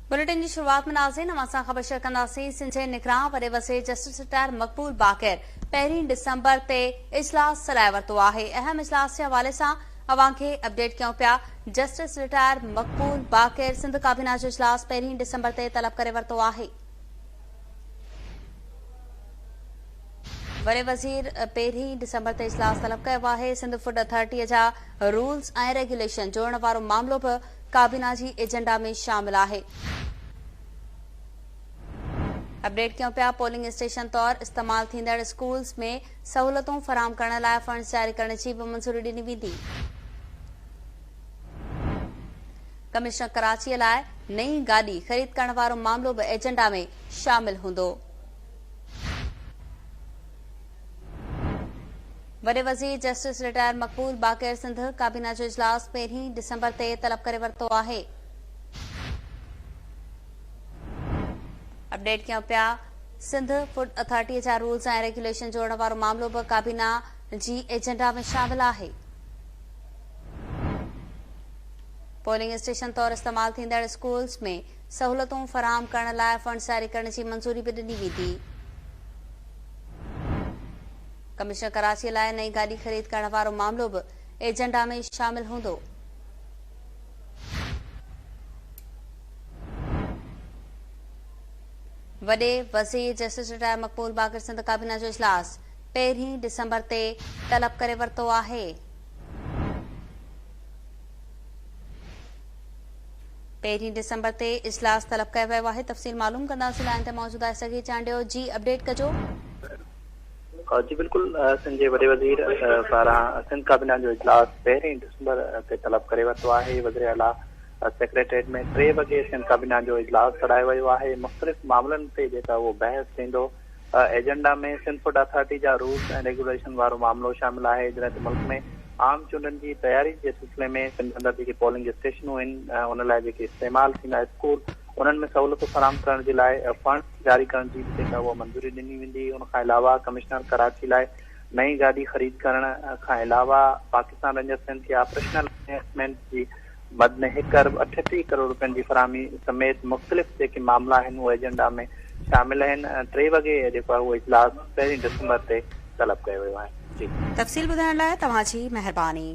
Bulletin की शुरुआत में नाज़रीन असां ख़बर शेयर कंदासीं। सिंध जे निगरान वॾे वज़ीर जस्टिस रिटायर मक़बूल बाक़िर 1 डिसंबर ते इजलास सलाहे वरितो आहे। अहम इजलास जे हवाले सां अवां खे अपडेट कयूं पिया। जस्टिस रिटायर मक़बूल बाक़िर सिंध काबीना जो इजलास 1 डिसंबर ते तलब करे वरितो आहे। वॾे वज़ीर 1 डिसंबर ते इजलास तलब कयो आहे। सिंध फूड अथॉरिटीअ जा रूल्स ऐं रेगुलेशन जोड़ण वारो मामलो बि काबीना जी एजेंडा में शामिल आहे। अपडेट कयूं पिया। पोलिंग स्टेशन तौर इस्तेमाल थींदड़ स्कूल्स में सहूलतूं फराहम करण लाइ फंड्स जारी करण जी बि मंज़ूरी ॾिनी वेंदी। कमिश्नर कराचीअ लाइ नई गाॾी ख़रीद करण वारो मामलो बि एजेंडा में शामिल हूंदो। वॾे वज़ीर जस्टिस रिटायर मक़बूल बाक़िर सिंध काबीना जो इजलास 1 डिसंबर ते तलब करे वरितो आहे। अपडेट कयूं पिया। सिंध फूड अथॉरिटीअ जा रूल्स ऐं रेगुलेशन जोड़ण वारो मामलो बि काबीना जी एजेंडा में शामिल आहे। पोलिंग स्टेशन तौर इस्तेमाल थींदड़ स्कूल्स में सहूलतूं फराहम करण लाइ फंड्स जारी करण जी मंज़ूरी बि ॾिनी वेंदी। कमिश्नर कराचीअ लाइ नई गाॾी ख़रीद करण वारो मामलो बि एजेंडा में शामिल हूंदो। वॾे वज़ीर जस्टिस रिटायर मक़बूल बाक़िर सिंध काबीना जो इजलास 1 डिसंबर ते तलब करे वरितो आहे। 1 डिसंबर ते इजलास तलब कयो वियो आहे। तफ़सील मालूम कंदासीं। लाइन ते मौजूद आहे सॻी चांडियो जी अपडेट कजो। जी बिल्कुल। सिंध जे वॾे वज़ीर पारां सिंध काबीना जो इजलास 1 डिसंबर ते तलब करे वरितो आहे। वज़ीर आला सेक्रेटरीट में 3 वॻे सिंध काबीना जो इजलास करायो वियो आहे। मुख़्तलिफ़ मामलनि ते जेका उहो बहस थींदो। एजेंडा में सिंध फूड अथॉरिटी जा रूल्स ऐं रेगुलेशन वारो मामलो शामिल आहे। जॾहिं त मुल्क में आम चूंडनि जी तयारी जे सिलसिले में सिंध अंदर जेके पोलिंग स्टेशनूं आहिनि उन लाइ जेके इस्तेमाल थींदा स्कूल उन्हनि में सहूलियतूं फराहम करण जे लाइ फंड्स जारी करण जी जेका उहा मंज़ूरी ॾिनी वेंदी। उन खां अलावा कमिश्नर कराची लाइ नई गाॾी ख़रीद करण खां अलावा पाकिस्तान रेंजर्स सिंध खे ऑपरेशनल इन्वेस्टमेंट जी मद में 1 अरब 38 करोड़ रुपयनि जी फराहमी समेत मुख़्तलिफ़ जेके मामला आहिनि उहे एजेंडा में शामिल आहिनि। 3 वॻे जेको आहे उहो इजलास 1 डिसंबर ते तलब कयो वियो आहे। जी तफ़सील ॿुधाइण लाइ तव्हांजी महिरबानी।